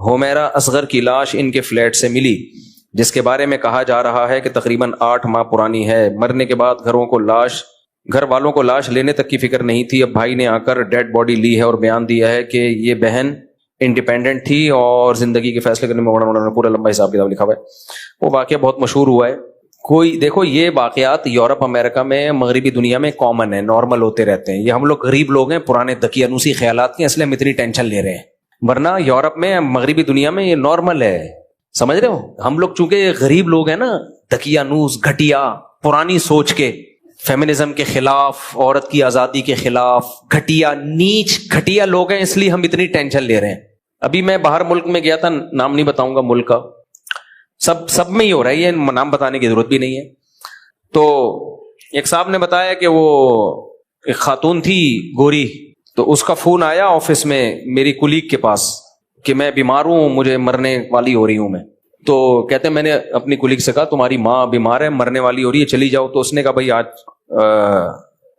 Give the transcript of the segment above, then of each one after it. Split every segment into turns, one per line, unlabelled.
ہومیرا اصغر کی لاش ان کے فلیٹ سے ملی، جس کے بارے میں کہا جا رہا ہے کہ تقریباً 8 ماہ پرانی ہے۔ مرنے کے بعد گھر والوں کو لاش لینے تک کی فکر نہیں تھی۔ اب بھائی نے آ کر ڈیڈ باڈی لی ہے اور بیان دیا ہے کہ یہ بہن انڈیپینڈنٹ تھی اور زندگی کے فیصلے کرنے میں پورا لمبا حساب کتاب لکھا ہوا ہے۔ وہ واقعہ بہت مشہور ہوا ہے۔ دیکھو یہ واقعات یورپ امریکہ میں مغربی دنیا میں کامن ہے، نارمل ہوتے رہتے ہیں۔ یہ ہم لوگ غریب لوگ ہیں، پرانے دقیانوسی خیالات کے، اس لیے ہم اتنی ٹینشن لے رہے ہیں، ورنہ یورپ میں مغربی دنیا میں یہ نارمل ہے، سمجھ رہے ہو؟ ہم لوگ چونکہ غریب لوگ ہیں نا، دقیانوس، گھٹیا، پرانی سوچ کے، فیمنزم کے خلاف، عورت کی آزادی کے خلاف، گھٹیا نیچ گھٹیا لوگ ہیں، اس لیے ہم اتنی ٹینشن لے رہے ہیں۔ ابھی میں باہر ملک میں گیا تھا، نام نہیں بتاؤں گا ملک کا، سب میں ہی ہو رہا ہے، یہ نام بتانے کی ضرورت بھی نہیں ہے۔ تو ایک صاحب نے بتایا کہ وہ ایک خاتون تھی گوری، تو اس کا فون آیا آفس میں میری کولیگ کے پاس کہ میں بیمار ہوں، مجھے مرنے والی ہو رہی ہوں میں۔ تو کہتے ہیں میں نے اپنی کولیگ سے کہا تمہاری ماں بیمار ہے، مرنے والی ہو رہی ہے، چلی جاؤ۔ تو اس نے کہا بھائی آج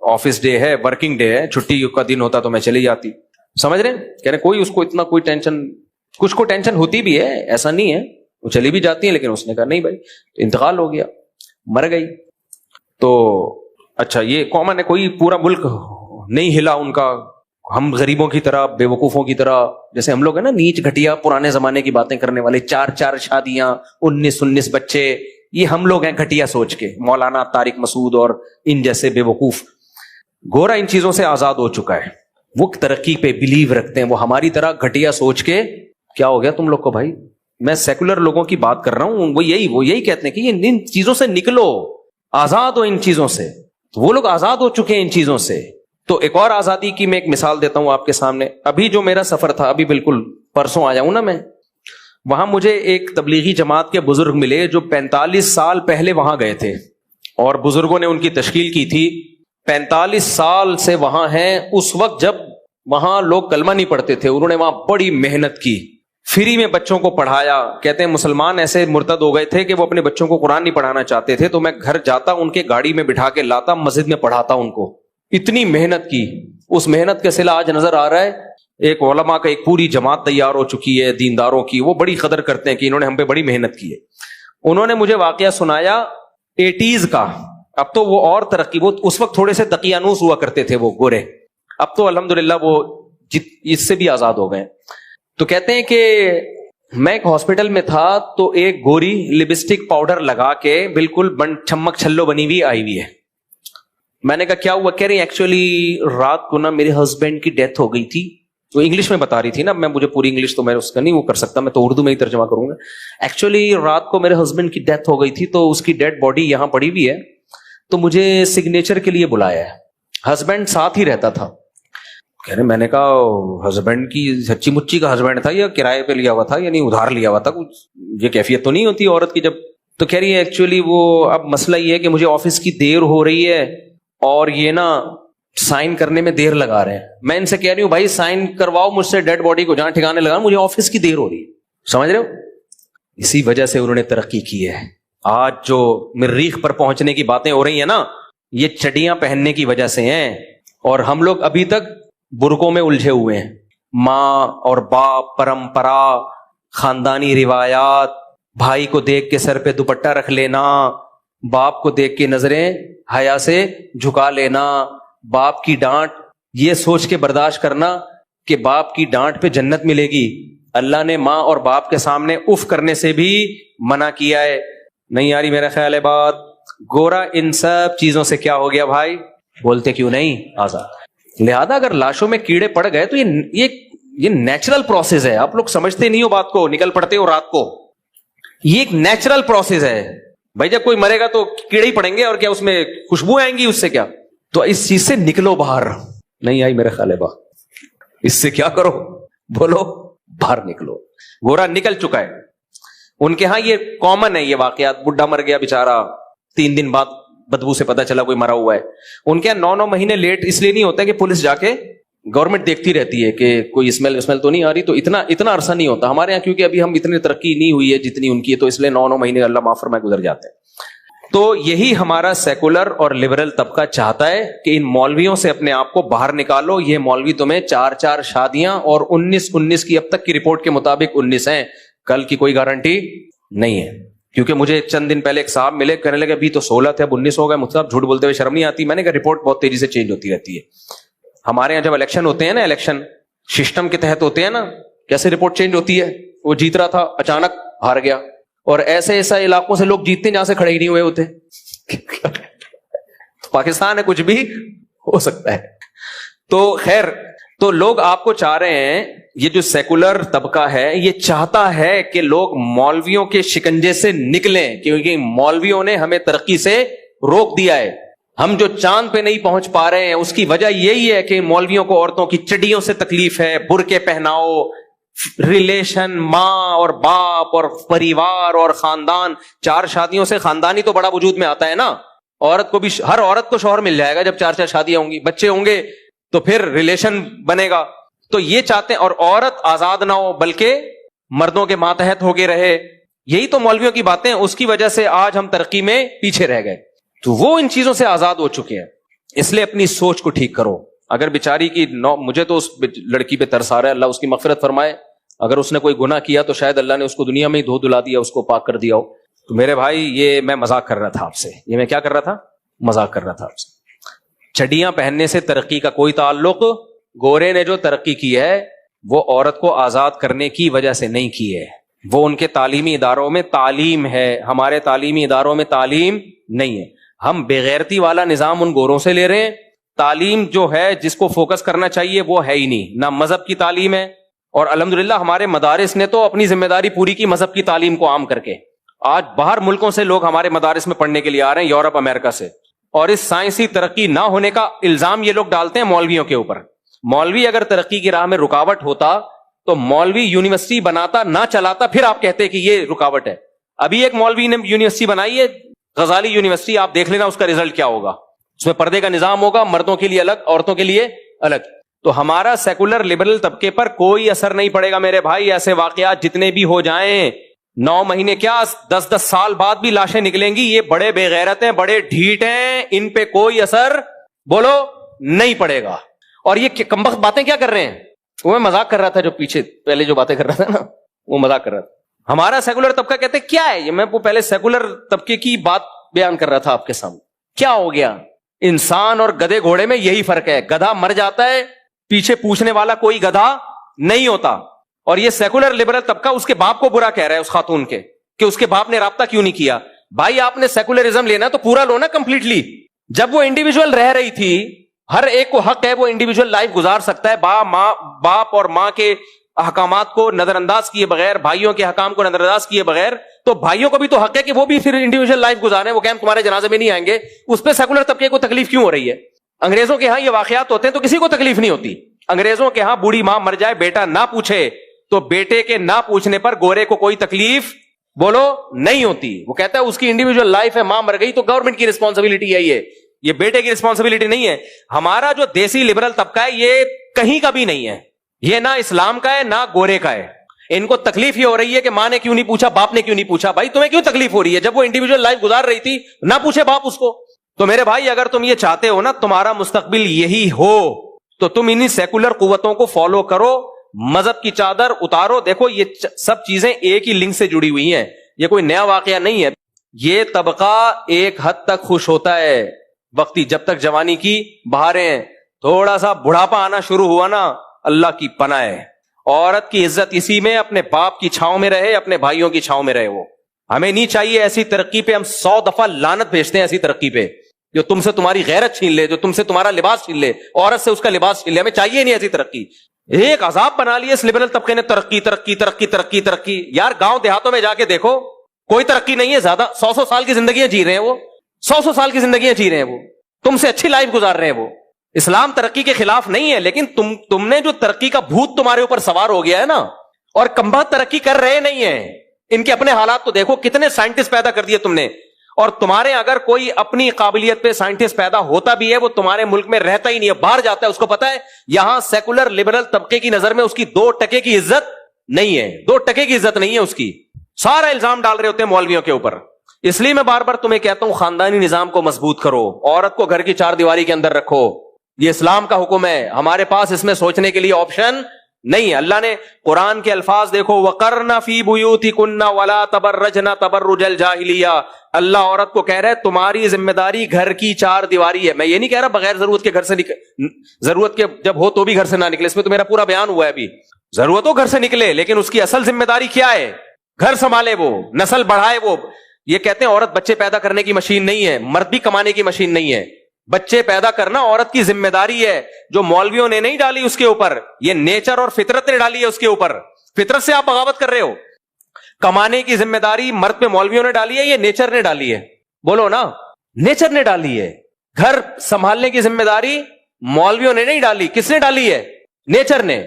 آفس ڈے ہے، ورکنگ ڈے ہے، چھٹی کا دن ہوتا تو میں چلی جاتی۔ سمجھ رہے ہیں؟ کہہ رہے کوئی اس کو اتنا کوئی ٹینشن، کچھ کو ٹینشن ہوتی بھی ہے، ایسا نہیں ہے، وہ چلی بھی جاتی ہیں، لیکن اس نے کہا نہیں بھائی، انتقال ہو گیا، مر گئی۔ تو اچھا یہ کامن ہے، کوئی پورا ملک نہیں ہلا ان کا، ہم غریبوں کی طرح، بے وقوفوں کی طرح، جیسے ہم لوگ ہیں نا نیچ گھٹیا پرانے زمانے کی باتیں کرنے والے، 4 شادیاں، 19 بچے، یہ ہم لوگ ہیں گھٹیا سوچ کے، مولانا طارق مسعود اور ان جیسے بے وقوف۔ گورا ان چیزوں سے آزاد ہو چکا ہے، وہ ترقی پہ بلیو رکھتے ہیں، وہ ہماری طرح گھٹیا سوچ کے کیا ہو گیا تم لوگ کو بھائی، میں سیکولر لوگوں کی بات کر رہا ہوں، وہ یہی کہتے ہیں کہ ان چیزوں سے نکلو، آزاد ہو ان چیزوں سے۔ وہ لوگ آزاد ہو چکے ہیں ان چیزوں سے۔ تو ایک اور آزادی کی میں ایک مثال دیتا ہوں آپ کے سامنے۔ ابھی جو میرا سفر تھا، ابھی بالکل پرسوں آیا ہوں نا میں، وہاں مجھے ایک تبلیغی جماعت کے بزرگ ملے جو 45 سال پہلے وہاں گئے تھے، اور بزرگوں نے ان کی تشکیل کی تھی، 45 سال سے وہاں ہیں۔ اس وقت جب وہاں لوگ کلمہ نہیں پڑھتے تھے، انہوں نے وہاں بڑی محنت کی، فری میں بچوں کو پڑھایا۔ کہتے ہیں مسلمان ایسے مرتد ہو گئے تھے کہ وہ اپنے بچوں کو قرآن نہیں پڑھانا چاہتے تھے، تو میں گھر جاتا، ان کے گاڑی میں بٹھا کے لاتا، مسجد میں پڑھاتا ان کو، اتنی محنت کی۔ اس محنت کا صلہ آج نظر آ رہا ہے، ایک علماء کا ایک پوری جماعت تیار ہو چکی ہے، دینداروں کی، وہ بڑی قدر کرتے ہیں کہ انہوں نے ہم پہ بڑی محنت کی ہے۔ انہوں نے مجھے واقعہ سنایا 80s کا، اب تو وہ اور ترقی، وہ اس وقت تھوڑے سے دقیانوس ہوا کرتے تھے وہ گورے، اب تو الحمدللہ وہ اس سے بھی آزاد ہو گئے۔ تو کہتے ہیں کہ میں ایک ہاسپٹل میں تھا، تو ایک گوری لپسٹک پاؤڈر لگا کے بالکل چھمک چھلو بنی ہوئی آئی ہوئی ہے۔ میں نے کہا کیا ہوا؟ کہہ رہی ایکچولی رات کو نا میرے ہسبینڈ کی ڈیتھ ہو گئی تھی۔ وہ انگلش میں بتا رہی تھی نا، مجھے پوری انگلش تو میں اس کا نہیں وہ کر سکتا، میں تو اردو میں ہی ترجمہ کروں گا۔ ایکچولی رات کو میرے ہسبینڈ کی ڈیتھ ہو گئی تھی، تو اس کی ڈیڈ باڈی یہاں پڑی ہوئی ہے، تو مجھے سگنیچر کے لیے بلایا ہے۔ ہسبینڈ ساتھ ہی رہتا تھا۔ کہہ رہے میں نے کہا ہسبینڈ کی سچی مچی کا ہسبینڈ تھا یا کرائے پہ لیا ہوا تھا، یعنی ادھار لیا ہوا تھا کچھ؟ یہ کیفیت تو نہیں ہوتی عورت کی جب۔ تو کہہ رہی ہے ایکچولی وہ اب مسئلہ یہ ہے کہ مجھے آفس کی دیر ہو رہی ہے، اور یہ نا سائن کرنے میں دیر لگا رہے ہیں۔ میں ان سے کہہ رہی ہوں بھائی سائن کرواؤ مجھ سے ڈیڈ باڈی کو، جہاں ٹھکانے لگا، مجھے آفس کی دیر ہو رہی ہے۔ سمجھ رہے ہو؟ اسی وجہ سے انہوں نے ترقی کی ہے۔ آج جو مریخ پر پہنچنے کی باتیں ہو رہی ہیں نا، یہ چڈیاں پہننے کی وجہ سے ہیں، اور ہم لوگ ابھی تک برقعوں میں الجھے ہوئے ہیں۔ ماں اور باپ، پرمپرا، خاندانی روایات، بھائی کو دیکھ کے سر پہ دوپٹہ رکھ لینا، باپ کو دیکھ کے نظریں حیا سے جھکا لینا، باپ کی ڈانٹ یہ سوچ کے برداشت کرنا کہ باپ کی ڈانٹ پہ جنت ملے گی۔ اللہ نے ماں اور باپ کے سامنے اف کرنے سے بھی منع کیا ہے۔ نہیں آ رہی میرا خیال ہے بات؟ گورا ان سب چیزوں سے کیا ہو گیا بھائی؟ بولتے کیوں نہیں؟ آزاد۔ لہذا اگر لاشوں میں کیڑے پڑ گئے تو یہ نیچرل پروسیس ہے۔ آپ لوگ سمجھتے نہیں ہو بات کو، نکل پڑتے ہو رات کو، یہ ایک نیچرل پروسیس ہے بھائی۔ جب کوئی مرے گا تو کیڑے ہی پڑیں گے، اور کیا اس میں خوشبو آئیں گی؟ اس سے کیا؟ تو اس چیز سے نکلو باہر۔ نہیں آئی میرا خیال ہے بات؟ اس سے کیا کرو؟ بولو باہر نکلو۔ گورا نکل چکا ہے۔ ان کے ہاں یہ کامن ہے یہ واقعات، بڈھا مر گیا بیچارہ، 3 دن بعد بدبو سے پتا چلا کوئی مرا ہوا ہے۔ ان کے 9 مہینے لیٹ اس لیے نہیں ہوتا کہ پولیس جا کے گورنمنٹ دیکھتی رہتی ہے کہ کوئی اسمیل تو نہیں آ رہی، تو اتنا عرصہ نہیں ہوتا ہمارے یہاں، کیونکہ ابھی ہم اتنی ترقی نہیں ہوئی ہے جتنی ان کی ہے، تو اس لیے 9 مہینے اللہ معاف فرمائے گزر جاتے ہیں۔ تو یہی ہمارا سیکولر اور لبرل طبقہ چاہتا ہے کہ ان مولویوں سے اپنے آپ کو باہر نکالو. یہ مولوی تمہیں 4 شادیاں اور 19 کی اب تک کی رپورٹ کے مطابق 19 ہیں, کل کی کوئی گارنٹی نہیں ہے. کیونکہ مجھے چند دن پہلے ایک صاحب ملے, کہنے لگے ابھی تو 16 تھے اب 19 ہو گئے. مجھ سے جھوٹ بولتے ہوئے شرم نہیں آتی؟ میں نے کہا رپورٹ بہت تیزی سے چینج ہوتی رہتی ہے. ہمارے یہاں جب الیکشن ہوتے ہیں نا, الیکشن سسٹم کے تحت ہوتے ہیں نا, کیسے رپورٹ چینج ہوتی ہے؟ وہ جیت رہا تھا, اچانک ہار گیا. اور ایسے علاقوں سے لوگ جیتتے ہیں جہاں سے کھڑے ہی نہیں ہوئے ہوتے. پاکستان ہے, کچھ بھی ہو سکتا ہے. تو خیر, تو لوگ آپ کو چاہ رہے ہیں, یہ جو سیکولر طبقہ ہے یہ چاہتا ہے کہ لوگ مولویوں کے شکنجے سے نکلیں, کیونکہ مولویوں نے ہمیں ترقی سے روک دیا ہے. ہم جو چاند پہ نہیں پہنچ پا رہے ہیں اس کی وجہ یہی ہے کہ مولویوں کو عورتوں کی چڈیوں سے تکلیف ہے, برقعے پہناؤ, ریلیشن ماں اور باپ اور پریوار اور خاندان. 4 شادیوں سے خاندانی تو بڑا وجود میں آتا ہے نا. عورت کو بھی, ہر عورت کو شوہر مل جائے گا جب 4 شادیاں ہوں گی, بچے ہوں گے تو پھر ریلیشن بنے گا. تو یہ چاہتے ہیں, اور عورت آزاد نہ ہو بلکہ مردوں کے ماتحت ہو کے رہے. یہی تو مولویوں کی باتیں, اس کی وجہ سے آج ہم ترقی میں پیچھے رہ گئے. تو وہ ان چیزوں سے آزاد ہو چکے ہیں. اس لیے اپنی سوچ کو ٹھیک کرو. اگر بیچاری کی مجھے تو اس لڑکی پہ ترس آ رہا ہے, اللہ اس کی مغفرت فرمائے. اگر اس نے کوئی گناہ کیا تو شاید اللہ نے اس کو دنیا میں ہی دھو دلا دیا, اس کو پاک کر دیا ہو. تو میرے بھائی یہ میں مذاق کر رہا تھا آپ سے, یہ میں کیا کر رہا تھا, مذاق کر رہا تھا آپ سے. چڈیاں پہننے سے ترقی کا کوئی تعلق. گورے نے جو ترقی کی ہے وہ عورت کو آزاد کرنے کی وجہ سے نہیں کی ہے, وہ ان کے تعلیمی اداروں میں تعلیم ہے, ہمارے تعلیمی اداروں میں تعلیم نہیں ہے. ہم بےغیرتی والا نظام ان گوروں سے لے رہے ہیں. تعلیم جو ہے جس کو فوکس کرنا چاہیے وہ ہے ہی نہیں, نہ مذہب کی تعلیم ہے. اور الحمدللہ ہمارے مدارس نے تو اپنی ذمہ داری پوری کی مذہب کی تعلیم کو عام کر کے. آج باہر ملکوں سے لوگ ہمارے مدارس میں پڑھنے کے لیے آ رہے ہیں, یورپ امریکہ سے. اور اس سائنسی ترقی نہ ہونے کا الزام یہ لوگ ڈالتے ہیں مولویوں کے اوپر. مولوی اگر ترقی کی راہ میں رکاوٹ ہوتا تو مولوی یونیورسٹی بناتا نہ چلاتا, پھر آپ کہتے کہ یہ رکاوٹ ہے. ابھی ایک مولوی نے یونیورسٹی بنائی ہے, غزالی یونیورسٹی, آپ دیکھ لینا اس کا رزلٹ کیا ہوگا. اس میں پردے کا نظام ہوگا, مردوں کے لیے الگ, عورتوں کے لیے الگ. تو ہمارا سیکولر لبرل طبقے پر کوئی اثر نہیں پڑے گا میرے بھائی. ایسے واقعات جتنے بھی ہو جائیں, 9 مہینے کیا 10 سال بعد بھی لاشیں نکلیں گی. یہ بڑے بے غیرت ہیں, بڑے ڈھیٹ ہیں, ان پہ کوئی اثر بولو نہیں پڑے گا. اور یہ کمبخت باتیں کیا کر رہے ہیں, وہ میں مذاق کر رہا تھا, جو پیچھے پہلے جو باتیں کر رہا تھا نا وہ مذاق کر رہا تھا. ہمارا سیکولر طبقہ کہتے کیا ہے یہ, میں وہ پہلے سیکولر طبقے کی بات بیان کر رہا تھا آپ کے سامنے. کیا ہو گیا, انسان اور گدھے گھوڑے میں یہی فرق ہے. گدھا مر جاتا ہے, پیچھے پوچھنے والا کوئی گدھا نہیں ہوتا. اور یہ سیکولر لبرل طبقہ اس کے باپ کو برا کہہ رہا ہے, اس خاتون کے, کہ اس کے باپ نے رابطہ کیوں نہیں کیا. بھائی آپ نے سیکولرزم لینا تو پورا لو نا کمپلیٹلی. جب وہ انڈیویجول رہ رہی تھی, ہر ایک کو حق ہے وہ انڈیویجول لائف گزار سکتا ہے, باپ اور ماں کے احکامات کو نظر انداز کیے بغیر, بھائیوں کے حکام کو نظر انداز کیے بغیر. تو بھائیوں کو بھی تو حق ہے کہ وہ بھی پھر انڈیویجول لائف گزاریں. وہ کہ ہم تمہارے جنازے میں نہیں آئیں گے, اس پہ سیکولر طبقے کو تکلیف کیوں ہو رہی ہے؟ انگریزوں کے ہاں یہ واقعات ہوتے ہیں تو کسی کو تکلیف نہیں ہوتی. انگریزوں کے ہاں بوڑھی ماں مر جائے, بیٹا نہ پوچھے, تو بیٹے کے نہ پوچھنے پر گورے کو کوئی تکلیف بولو نہیں ہوتی. وہ کہتا ہے اس کی انڈیویجول لائف ہے, ماں مر گئی تو گورنمنٹ کی رسپانسبلٹی ہے, یہ بیٹے کی رسپانسبلٹی نہیں ہے. ہمارا جو دیسی لبرل طبقہ ہے یہ کہیں کا بھی نہیں ہے, یہ نہ اسلام کا ہے نہ گورے کا ہے. ان کو تکلیف یہ ہو رہی ہے کہ ماں نے کیوں نہیں پوچھا, باپ نے کیوں نہیں پوچھا. بھائی تمہیں کیوں تکلیف ہو رہی ہے, جب وہ انڈیویجول لائف گزار رہی تھی نہ پوچھے باپ اس کو. تو میرے بھائی اگر تم یہ چاہتے ہو نا تمہارا مستقبل یہی ہو, تو تم انہی سیکولر قوتوں کو فالو کرو, مذہب کی چادر اتارو. دیکھو یہ سب چیزیں ایک ہی لنک سے جڑی ہوئی ہیں, یہ کوئی نیا واقعہ نہیں ہے. یہ طبقہ ایک حد تک خوش ہوتا ہے وقتی, جب تک جوانی کی بہاریں, تھوڑا سا بڑھاپا آنا شروع ہوا نا, اللہ کی پناہ ہے. عورت کی عزت اسی میں اپنے باپ کی چھاؤں میں رہے, اپنے بھائیوں کی چھاؤں میں رہے. وہ ہمیں نہیں چاہیے ایسی ترقی پہ, ہم 100 دفعہ لعنت بھیجتے ہیں ایسی ترقی پہ جو تم سے تمہاری غیرت چھین لے, جو تم سے تمہارا لباس چھین لے, عورت سے اس کا لباس چھین لے. ہمیں چاہیے نہیں ایسی ترقی. ایک عذاب بنا لیے اس لبرل طبقے نے, ترقی ترقی ترقی ترقی ترقی. یار گاؤں دیہاتوں میں جا کے دیکھو, کوئی ترقی نہیں ہے. زیادہ 100 سال کی زندگیاں جی رہے ہیں وہ, 100 سال کی زندگیاں جی رہے ہیں وہ, تم سے اچھی لائف گزار رہے ہیں وہ. اسلام ترقی کے خلاف نہیں ہے, لیکن تم نے جو ترقی کا بھوت تمہارے اوپر سوار ہو گیا ہے نا, اور کمبخت ترقی کر رہے نہیں ہیں. ان کے اپنے حالات تو دیکھو, کتنے سائنٹسٹ پیدا کر دیے تم نے. اور تمہارے اگر کوئی اپنی قابلیت پہ سائنٹسٹ پیدا ہوتا بھی ہے, وہ تمہارے ملک میں رہتا ہی نہیں ہے, باہر جاتا ہے. اس کو پتا ہے یہاں سیکولر لبرل طبقے کی نظر میں اس کی 2% کی عزت نہیں ہے, 2% کی عزت نہیں ہے اس کی. سارا الزام ڈال رہے ہوتے ہیں مولویوں کے اوپر. اس لیے میں بار بار تمہیں کہتا ہوں خاندانی نظام کو مضبوط کرو, عورت کو گھر کی چار دیواری کے اندر رکھو, یہ اسلام کا حکم ہے, ہمارے پاس اس میں سوچنے کے لیے آپشن نہیں ہے. اللہ نے قرآن کے الفاظ دیکھو, وَقَرْنَ فِي بُيُوتِكُنَّ وَلَا تَبَرَّجْنَ تَبَرُّجَ الْجَاهِلِيَّةِ. اللہ عورت کو کہہ رہا ہے تمہاری ذمہ داری گھر کی چار دیواری ہے. میں یہ نہیں کہہ رہا بغیر ضرورت کے گھر سے ضرورت کے جب ہو تو بھی گھر سے نہ نکلے, اس میں تو میرا پورا بیان ہوا ہے ابھی. ضرورت ہو گھر سے نکلے, لیکن اس کی اصل ذمہ داری کیا ہے؟ گھر سنبھالے, وہ نسل بڑھائے. وہ یہ کہتے ہیں عورت بچے پیدا کرنے کی مشین نہیں ہے, مرد بھی کمانے کی مشین نہیں ہے. بچے پیدا کرنا عورت کی ذمہ داری ہے, جو مولویوں نے نہیں ڈالی اس کے اوپر, یہ نیچر اور فطرت نے ڈالی ہے اس کے اوپر. فطرت سے آپ بغاوت کر رہے ہو. کمانے کی ذمہ داری مرد پہ مولویوں نے ڈالی ہے, یہ نیچر نے ڈالی ہے. بولو نا, نیچر نے ڈالی ہے. گھر سنبھالنے کی ذمہ داری مولویوں نے نہیں ڈالی, کس نے ڈالی ہے؟ نیچر نے.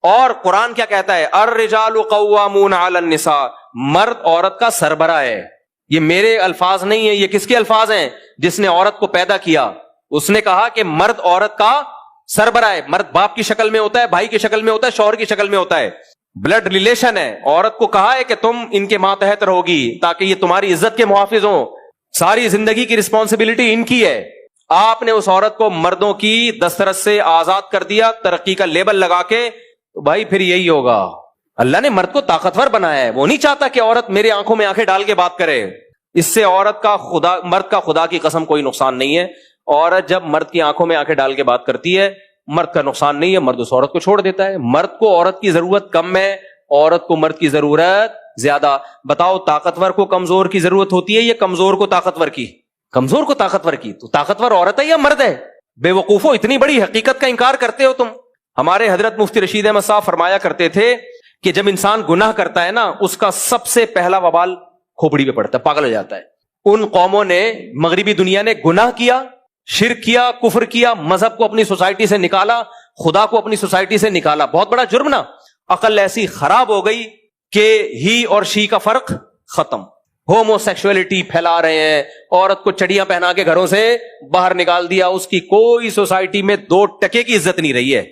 اور قرآن کیا کہتا ہے؟ الرجال قوامون علی النساء, مرد عورت کا سربراہ ہے. یہ میرے الفاظ نہیں ہیں, یہ کس کے الفاظ ہیں؟ جس نے عورت کو پیدا کیا. اس نے کہا کہ مرد عورت کا سربراہ ہے. مرد باپ کی شکل میں ہوتا ہے, بھائی کی شکل میں ہوتا ہے, شوہر کی شکل میں ہوتا ہے, بلڈ ریلیشن ہے. عورت کو کہا ہے کہ تم ان کے ماتحت رہوگی تاکہ یہ تمہاری عزت کے محافظ ہوں. ساری زندگی کی رسپانسبلٹی ان کی ہے. آپ نے اس عورت کو مردوں کی دسترس سے آزاد کر دیا ترقی کا لیبل لگا کے, تو بھائی پھر یہی ہوگا. اللہ نے مرد کو طاقتور بنایا ہے, وہ نہیں چاہتا کہ عورت میرے آنکھوں میں آنکھیں ڈال کے بات کرے. اس سے عورت کا مرد کا خدا کی قسم کوئی نقصان نہیں ہے. عورت جب مرد کی آنکھوں میں آنکھیں ڈال کے بات کرتی ہے, مرد کا نقصان نہیں ہے, مرد اس عورت کو چھوڑ دیتا ہے. مرد کو عورت کی ضرورت کم ہے, عورت کو مرد کی ضرورت زیادہ. بتاؤ طاقتور کو کمزور کی ضرورت ہوتی ہے یا کمزور کو طاقتور کی؟ کمزور کو طاقتور کی. تو طاقتور عورت ہے یا مرد ہے؟ بے وقوفو, اتنی بڑی حقیقت کا انکار کرتے ہو تم. ہمارے حضرت مفتی رشید احمد صاحب فرمایا کرتے تھے کہ جب انسان گناہ کرتا ہے نا, اس کا سب سے پہلا وبال کھوپڑی پہ پڑتا ہے, پاگل ہو جاتا ہے. ان قوموں نے, مغربی دنیا نے گناہ کیا, شرک کیا, کفر کیا, مذہب کو اپنی سوسائٹی سے نکالا, خدا کو اپنی سوسائٹی سے نکالا. بہت بڑا جرم نا. عقل ایسی خراب ہو گئی کہ ہی اور شی کا فرق ختم. ہومو سیکشولیٹی پھیلا رہے ہیں, عورت کو چڑیاں پہنا کے گھروں سے باہر نکال دیا. اس کی کوئی سوسائٹی میں 2% کی عزت نہیں رہی ہے.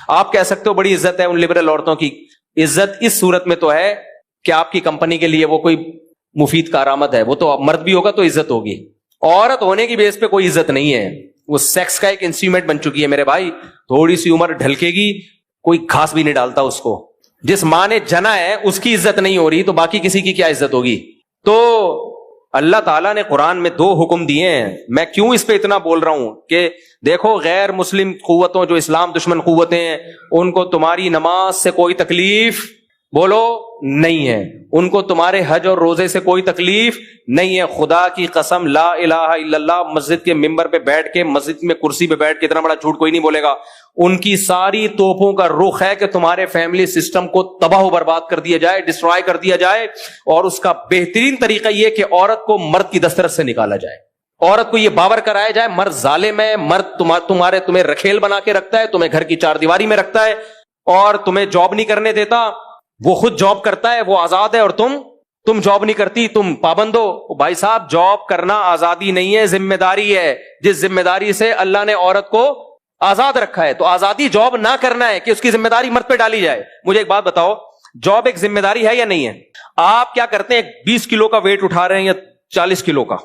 آپ کہہ سکتے ہو بڑی عزت ہے ان لبرل عورتوں کی. عزت اس صورت میں تو ہے کہ آپ کی کمپنی کے لیے وہ کوئی مفید کارآمد ہے, وہ تو مرد بھی ہوگا تو عزت ہوگی. عورت ہونے کی بیس پہ کوئی عزت نہیں ہے. وہ سیکس کا ایک انسٹرومنٹ بن چکی ہے میرے بھائی. تھوڑی سی عمر ڈھلکے گی, کوئی گھاس بھی نہیں ڈالتا اس کو. جس ماں نے جنا ہے اس کی عزت نہیں ہو رہی, تو باقی کسی کی کیا عزت ہوگی؟ تو اللہ تعالیٰ نے قرآن میں 2 حکم دیے ہیں. میں کیوں اس پہ اتنا بول رہا ہوں کہ دیکھو غیر مسلم قوتوں, جو اسلام دشمن قوتیں ہیں, ان کو تمہاری نماز سے کوئی تکلیف بولو نہیں ہے, ان کو تمہارے حج اور روزے سے کوئی تکلیف نہیں ہے. خدا کی قسم لا الہ الا اللہ, مسجد کے ممبر پہ بیٹھ کے, مسجد میں کرسی پہ بیٹھ کے اتنا بڑا جھوٹ کوئی نہیں بولے گا. ان کی ساری توپوں کا رخ ہے کہ تمہارے فیملی سسٹم کو تباہ و برباد کر دیا جائے, ڈسٹرائے کر دیا جائے. اور اس کا بہترین طریقہ یہ کہ عورت کو مرد کی دسترس سے نکالا جائے. عورت کو یہ باور کرایا جائے مرد ظالم ہے, مرد تمہیں رکھیل بنا کے رکھتا ہے, تمہیں گھر کی چار دیواری میں رکھتا ہے, اور تمہیں جاب نہیں کرنے دیتا. وہ خود جاب کرتا ہے, وہ آزاد ہے, اور تم جاب نہیں کرتی, تم پابند ہو. بھائی صاحب, جاب کرنا آزادی نہیں ہے, ذمہ داری ہے. جس ذمہ داری سے اللہ نے عورت کو آزاد رکھا ہے, تو آزادی جاب نہ کرنا ہے کہ اس کی ذمہ داری مرد پہ ڈالی جائے. مجھے ایک بات بتاؤ, جاب ایک ذمہ داری ہے یا نہیں ہے؟ آپ کیا کرتے ہیں, 20 کلو کا ویٹ اٹھا رہے ہیں یا 40 کلو کا,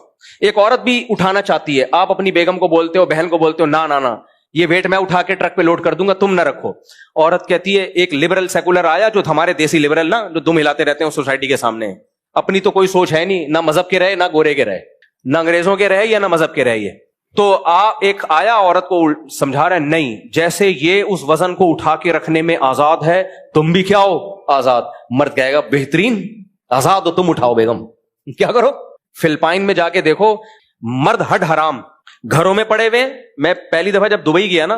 ایک عورت بھی اٹھانا چاہتی ہے, آپ اپنی بیگم کو بولتے ہو, بہن کو بولتے ہو, نہ نہ نہ یہ ویٹ میں اٹھا کے ٹرک پہ لوڈ کر دوں گا, تم نہ رکھو. عورت کہتی ہے, ایک لبرل سیکولر آیا جو ہمارے دیسی لبرل نا, جو دم ہلاتے رہتے ہیں سوسائٹی کے سامنے, اپنی تو کوئی سوچ ہے نہیں, نہ مذہب کے رہے, نہ گورے کے رہے, نہ انگریزوں کے رہے یا نہ مذہب کے رہے. یہ تو ایک آیا عورت کو سمجھا رہا ہے, نہیں, جیسے یہ اس وزن کو اٹھا کے رکھنے میں آزاد ہے, تم بھی کیا ہو, آزاد. مرد کہے گا بہترین, آزاد ہو تم, اٹھاؤ بیگم. کیا کرو؟ فلپائن میں جا کے دیکھو, مرد ہڈ حرام گھروں میں پڑے ہوئے. میں پہلی دفعہ جب دبئی گیا نا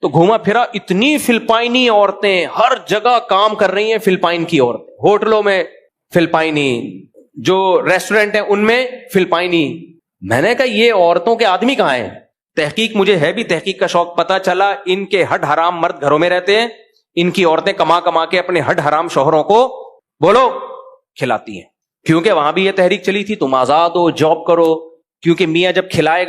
تو گھوما پھرا, اتنی فلپائنی عورتیں ہر جگہ کام کر رہی ہیں. فلپائن کی عورتیں ہوٹلوں میں فلپائنی, جو ریسٹورنٹ ہیں ان میں فلپائنی. میں نے کہا یہ عورتوں کے آدمی کہاں ہیں؟ تحقیق مجھے ہے بھی تحقیق کا شوق, پتا چلا ان کے ہڈ حرام مرد گھروں میں رہتے ہیں, ان کی عورتیں کما کما کے اپنے ہڈ حرام شوہروں کو بولو کھلاتی ہیں. کیونکہ وہاں بھی یہ تحریک چلی تھی, تم آزاد ہو, جاب کرو, کیونکہ میاں جب کھلائے گا